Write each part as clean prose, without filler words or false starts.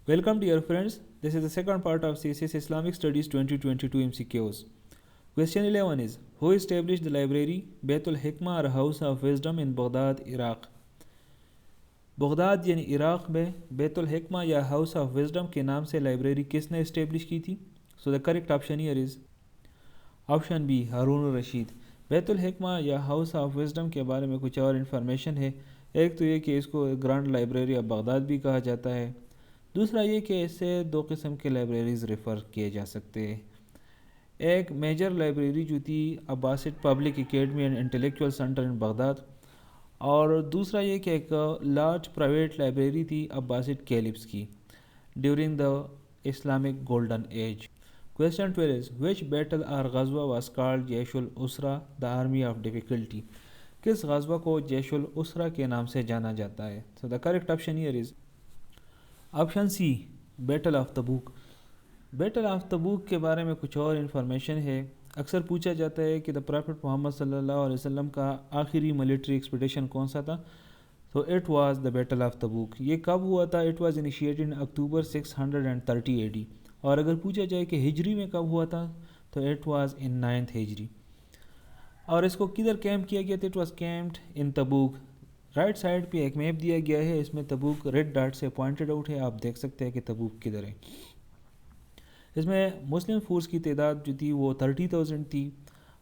Welcome dear friends, this is the second part of CSS Islamic Studies 2022 MCQs. Question 11 is, who established the library Baitul Hikmah or House of Wisdom in Baghdad, Iraq? Baghdad یعنی عراق میں بیت al-Hikma یا house of wisdom کے نام سے library کس نے establish کی تھی؟ So the correct option here is option B Harun al-Rashid. Bayt al-Hikma یا ہاؤس آف وزڈم کے بارے میں کچھ اور انفارمیشن ہے. ایک تو یہ کہ اس کو گرانڈ لائبریری آف بغداد بھی کہا جاتا ہے. دوسرا یہ کہ اس سے دو قسم کے لائبریریز ریفر کیے جا سکتے ہیں. ایک میجر لائبریری جو تھی Abbasid public academy and intellectual centre in Baghdad, اور دوسرا یہ کہ ایک لارج پرائیویٹ لائبریری تھی عباسڈ کیلپس کی during the Islamic golden age. Question 12 is which battle اور غزوہ was called Jaish al-Usra the army of difficulty? کس غزوہ کو جیش الاسرا کے نام سے جانا جاتا ہے؟ So the correct option here is option C battle of Tabuk. Battle of Tabuk کے بارے میں کچھ اور انفارمیشن ہے. اکثر پوچھا جاتا ہے کہ دا پرافٹ محمد صلی اللہ علیہ وسلم کا آخری ملٹری ایکسپیڈیشن کون سا تھا؟ تو it was the battle of Tabuk. یہ کب ہوا تھا؟ It was initiated in October 630 AD. اور اگر پوچھا جائے کہ ہجری میں کب ہوا تھا تو اٹ واز ان 9th ہجری. اور اس کو کدھر کیمپ کیا گیا تھا؟ It was camped in Tabuk. Right side پہ ایک میپ دیا گیا ہے، اس میں تبوک ریڈ ڈاٹ سے پوائنٹڈ آؤٹ ہے. آپ دیکھ سکتے ہیں کہ تبوک کدھر ہے. اس میں مسلم فورس کی تعداد جو تھی وہ 30,000 تھی.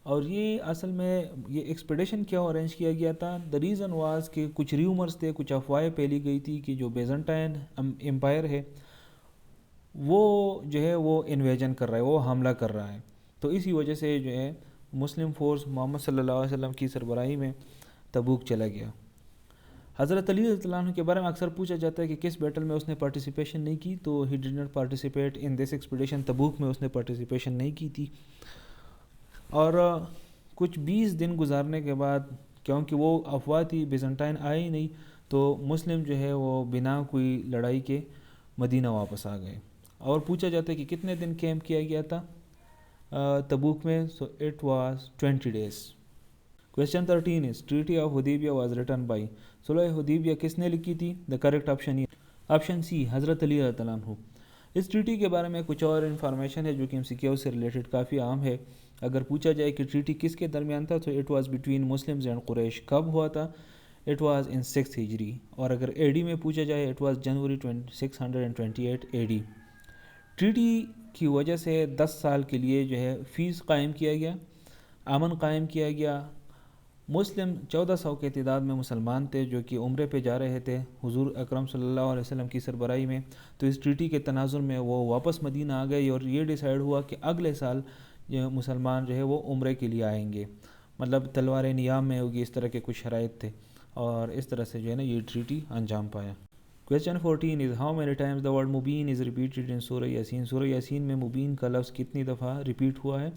اور یہ اصل میں یہ ایکسپیڈیشن کیا ارینج کیا گیا تھا؟ دا ریزن واز کہ کچھ ریومرز تھے، کچھ افواہیں پھیلی گئی تھی کہ جو بیزنٹائن امپائر ہے وہ جو ہے وہ انویژن کر رہا ہے، وہ حملہ کر رہا ہے. تو اسی وجہ سے جو ہے مسلم فورس محمد صلی اللہ علیہ وسلم کی سربراہی میں تبوک چلا گیا. حضرت علی رضی اللہ عنہ کے بارے میں اکثر پوچھا جاتا ہے کہ کس بیٹل میں اس نے پارٹیسپیشن نہیں کی، تو he did not participate in this expedition. Tabuk میں اس نے پارٹیسپیشن نہیں کی تھی. اور کچھ 20 دن گزارنے کے بعد، کیونکہ وہ افواہ تھی، بیزنٹائن آئے ہی نہیں، تو مسلم جو ہے وہ بنا کوئی لڑائی کے مدینہ واپس آ گئے. اور پوچھا جاتا ہے کہ کتنے دن کیمپ کیا گیا تھا تبوک میں؟ So it was 20 days. Question 13 is treaty of Hudaibiya was written by? صلح حدیبیہ کس نے لکھی تھی؟ The correct option option C حضرت علی رضی اللہ عنہ. اس ٹریٹی کے بارے میں کچھ اور انفارمیشن ہے جو کہ MCQ سے ریلیٹڈ کافی عام ہے. اگر پوچھا جائے کہ ٹریٹی کس کے درمیان تھا تو it was between Muslims and Quraysh. کب ہوا تھا؟ اٹ واز ان 6th ہجری. اور اگر AD میں پوچھا جائے it was January 628 AD. Treaty کی وجہ سے 10 سال کے لیے جو ہے فیس قائم کیا گیا، امن قائم کیا گیا. مسلم 1400 کے تعداد میں مسلمان تھے جو کہ عمرے پہ جا رہے تھے حضور اکرم صلی اللہ علیہ وسلم کی سربراہی میں. تو اس ٹریٹی کے تناظر میں وہ واپس مدینہ آ گئے اور یہ ڈیسائیڈ ہوا کہ اگلے سال یہ مسلمان جو ہے وہ عمرے کے لیے آئیں گے، مطلب تلوار نیام میں ہوگی، اس طرح کے کچھ شرائط تھے. اور اس طرح سے جو ہے نا یہ ٹریٹی انجام پایا. Question 14 is how many times the word Mubeen is repeated in سورہ یاسین؟ سورہ یاسین میں مبین کا لفظ کتنی دفعہ ریپیٹ ہوا ہے؟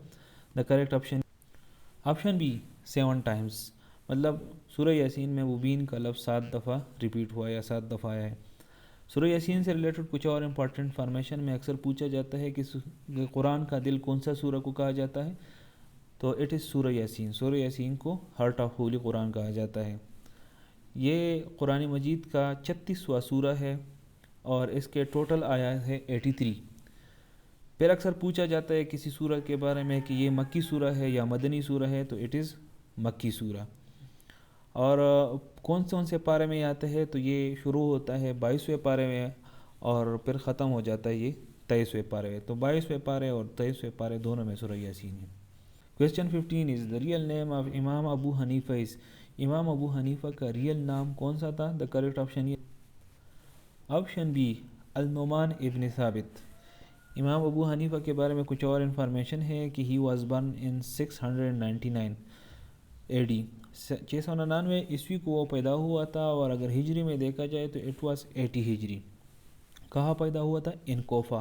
دا کریکٹ آپشن بی 7 times. مطلب سورہ یاسین میں مبین کا لفظ 7 دفعہ ریپیٹ ہوا یا 7 دفعہ آیا ہے. سورہ یاسین سے ریلیٹڈ کچھ اور امپورٹنٹ انفارمیشن میں اکثر پوچھا جاتا ہے کہ قرآن کا دل کون سا سورہ کو کہا جاتا ہے؟ تو اٹ از سورہ یاسین. سورہ یاسین کو ہارٹ آف ہولی قرآن کہا جاتا ہے. یہ قرآن مجید کا 36واں سورہ ہے اور اس کے ٹوٹل آیات ہے 83. پھر اکثر پوچھا جاتا ہے کسی سورہ کے بارے میں کہ یہ مکی سورہ ہے یا مدنی سورہ ہے، تو اٹ از مکی سورہ. اور کون سے پارے میں آتا ہے؟ تو یہ شروع ہوتا ہے 22ویں پارے میں اور پھر ختم ہو جاتا ہے یہ 23ویں پارے میں. تو 22ویں پارے اور 23ویں پارے دونوں میں سورہ یاسین ہے. Question 15 is the real name of امام ابو حنیفہ از؟ امام ابو حنیفہ کا ریئل نام کون سا تھا؟ دا کریکٹ آپشن بی النعمان ابن ثابت. امام ابو حنیفہ کے بارے میں کچھ اور انفارمیشن ہے کہ he was born in 699 AD. 699 عیسوی کو وہ پیدا ہوا تھا. اور اگر ہجری میں دیکھا جائے تو اٹ واز 80 ہجری. کہاں پیدا ہوا تھا؟ ان کوفہ.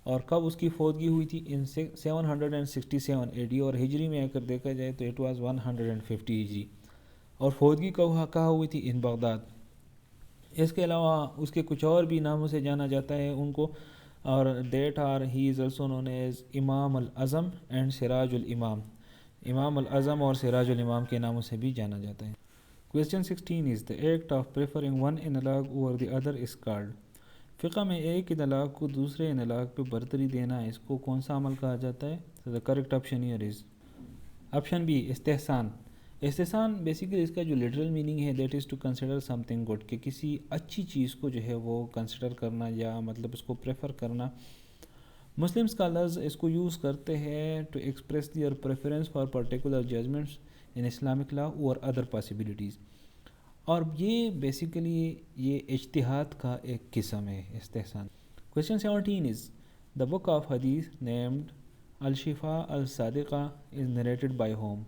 اور کب اس کی فوتگی ہوئی تھی؟ ان 767 AD. اور ہجری میں اگر دیکھا جائے تو اٹ واز 150 ہجری. اور فوتگی کہاں ہوئی تھی؟ In Baghdad. اس کے علاوہ اس کے کچھ اور بھی ناموں سے جانا جاتا ہے ان کو، اور that are he is also known as امام الاعظم اینڈ سراج الامام. امام الاعظم اور سراج الامام کے ناموں سے بھی جانا جاتا ہے. Question 16 is the act of preferring one analog over the other is called? فقہ میں ایک انطلاق کو دوسرے انطلاق پہ برتری دینا اس کو کون سا عمل کہا جاتا ہے؟ So the correct option here is option B istihsan. Istihsan basically اس کا جو لٹرل میننگ ہے that is to consider something good, کہ کسی اچھی چیز کو جو ہے وہ کنسیڈر کرنا یا مطلب اس کو پریفر کرنا. مسلم اسکالرز اس کو یوز کرتے ہیں to express their preference for particular judgments in Islamic law اور ادر پاسبلٹیز. اور یہ بیسیکلی یہ اجتہاد کا ایک قسم ہے استحسان. Question 17 is the book of hadith named Alshifa الصادقہ is narrated by whom؟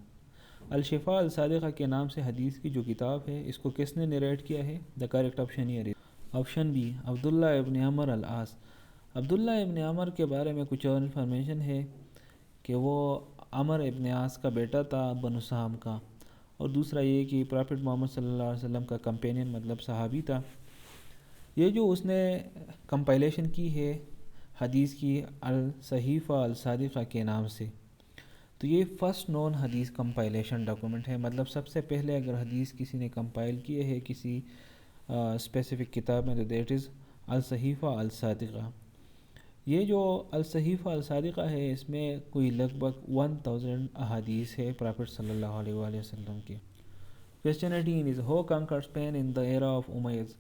الشفاء الصادقہ کے نام سے حدیث کی جو کتاب ہے اس کو کس نے نریٹ کیا ہے؟ The correct option here is option B Abdullah ibn Umar العاص. عبداللہ ابن عمر کے بارے میں کچھ اور انفارمیشن ہے کہ وہ عمر ابن عاص کا بیٹا تھا بنو سہم کا، اور دوسرا یہ کہ پرافٹ محمد صلی اللہ علیہ وسلم کا کمپینین مطلب صحابی تھا. یہ جو اس نے کمپائلیشن کی ہے حدیث کی الصحیفہ الصادقہ کے نام سے، تو یہ فرسٹ نون حدیث کمپائلیشن ڈاکومنٹ ہے. مطلب سب سے پہلے اگر حدیث کسی نے کمپائل کیے ہے کسی اسپیسیفک کتاب میں تو دیٹ از الصحیفہ الصادقہ. یہ جو الصحیفہ الصادقہ ہے اس میں کوئی لگ بھگ 1000 احادیث ہے پرافٹ صلی اللہ علیہ وآلہ وسلم کے. Question 18 is Who conquered Spain in the era of Umayyads؟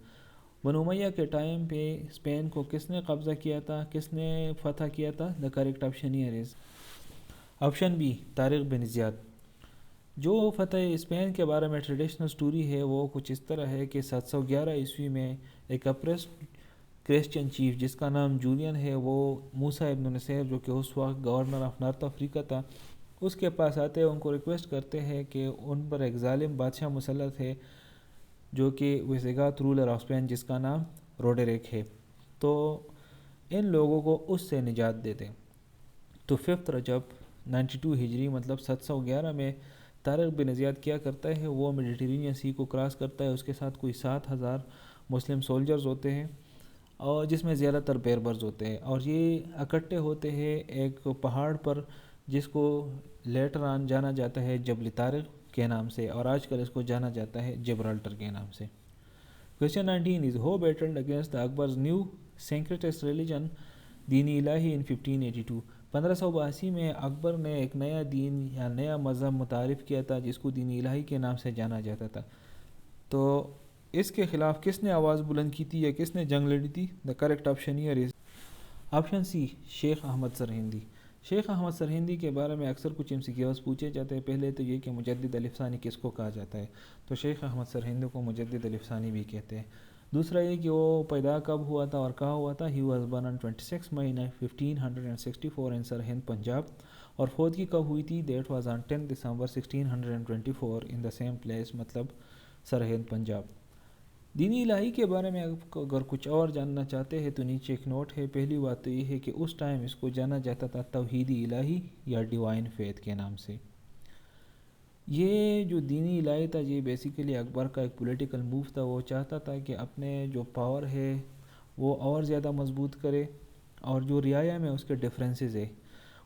بنو امیہ کے ٹائم پہ اسپین کو کس نے قبضہ کیا تھا، کس نے فتح کیا تھا؟ The correct option here is option B Tariq bin Ziyad. جو فتح اسپین کے بارے میں ٹریڈیشنل سٹوری ہے وہ کچھ اس طرح ہے کہ 711 عیسوی میں ایک اپریسڈ کرسچن چیف جس کا نام جولین ہے، وہ موسیٰ ابن نصیر جو کہ اس وقت گورنر آف نارتھ افریقہ تھا، اس کے پاس آتے ہیں، ان کو ریکویسٹ کرتے ہیں کہ ان پر ایک ظالم بادشاہ مسلط ہے جو کہ ویسیگات رولر آف اسپین جس کا نام روڈریک ہے، تو ان لوگوں کو اس سے نجات دے دیں. تو 5 رجب 92 ہجری مطلب 711 میں طارق بن زیاد کیا کرتا ہے، وہ میڈیٹرینین سی کو کراس کرتا ہے، اس کے ساتھ کوئی 7000 مسلم سولجرز ہوتے ہیں اور جس میں زیادہ تر بیربرز ہوتے ہیں، اور یہ اکٹھے ہوتے ہیں ایک پہاڑ پر جس کو لیٹر آن جانا جاتا ہے جبل طارق کے نام سے، اور آج کل اس کو جانا جاتا ہے جبرالٹر کے نام سے. Question 19 is Who battled against the Akbar's new syncretist religion دین الہی in 1582؟ 1582 میں اکبر نے ایک نیا دین یا نیا مذہب متعارف کیا تھا جس کو دین الہی کے نام سے جانا جاتا تھا. تو اس کے خلاف کس نے آواز بلند کی تھی یا کس نے جنگ لڑی تھی؟ The correct option here is option C Sheikh Ahmad Sirhindi. شیخ احمد سرہندی کے بارے میں اکثر کچھ MCQs پوچھے جاتے ہیں. پہلے تو یہ کہ مجدد الف ثانی کس کو کہا جاتا ہے، تو شیخ احمد سرہندی کو مجدد الف ثانی بھی کہتے ہیں. دوسرا یہ کہ وہ پیدا کب ہوا تھا اور کہاں ہوا تھا. He was born on 26 May 1564 in Sirhind Punjab. اور فوت کی کب ہوئی تھی؟ That was on 10 December 1624 in the same place مطلب سرہند پنجاب. دینی الہی کے بارے میں اگر کچھ اور جاننا چاہتے ہیں تو نیچے ایک نوٹ ہے. پہلی بات تو یہ ہے کہ اس ٹائم اس کو جانا جاتا تھا توحیدی الہی یا ڈیوائن فیتھ کے نام سے. یہ جو دینی الہی تھا یہ بیسیکلی اکبر کا ایک پولیٹیکل موو تھا. وہ چاہتا تھا کہ اپنے جو پاور ہے وہ اور زیادہ مضبوط کرے، اور جو رعایا میں اس کے ڈفرینسز ہے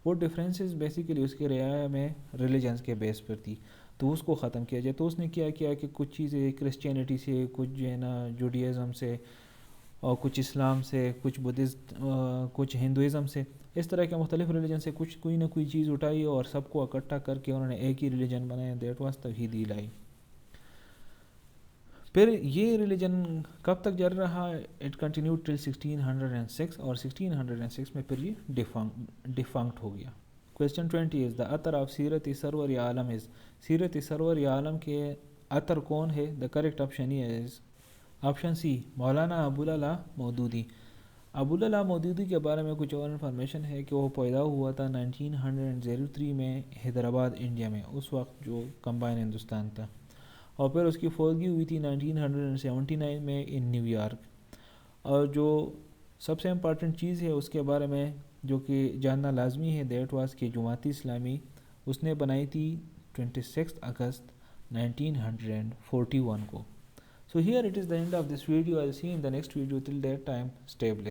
وہ ڈفرینسز بیسیکلی اس کے رعایا میں ریلیجنس کے بیس پر تھی، تو اس کو ختم کیا جائے. تو اس نے کیا کہ کچھ چیزیں کرسچینٹی سے، کچھ جو ہے نا جوڈیزم سے، اور کچھ اسلام سے، کچھ بدھسٹ، کچھ ہندوازم سے، اس طرح کے مختلف ریلیجن سے کچھ کوئی نہ کوئی چیز اٹھائی اور سب کو اکٹھا کر کے انہوں نے ایک ہی ریلیجن بنایا. دیٹ واز توحید الہی. پھر یہ ریلیجن کب تک جاری رہا؟ اٹ کنٹینیوڈ ٹل 1606، اور 1606 میں پھر یہ ڈیفنکٹ ہو گیا. Question 20 is the author of سیرت سرور عالم is سیرت سرور عالم کے author کون ہے؟ The correct option is option C Maulana Abul Ala Maududi. Abul Ala Maududi کے بارے میں کچھ اور انفارمیشن ہے کہ وہ پیدا ہوا تھا 1903 میں حیدرآباد انڈیا میں، اس وقت جو کمبائن ہندوستان تھا، اور پھر اس کی فوتگی ہوئی تھی 1979 میں ان نیو یارک. اور جو سب سے امپارٹنٹ چیز ہے اس کے بارے میں جو کہ جاننا لازمی ہے، دیٹ واز کہ جماعت اسلامی اس نے بنائی تھی 26 اگست 1941 کو. So here it is the end of this video. I'll see you in the next video. Till that time, stay blessed.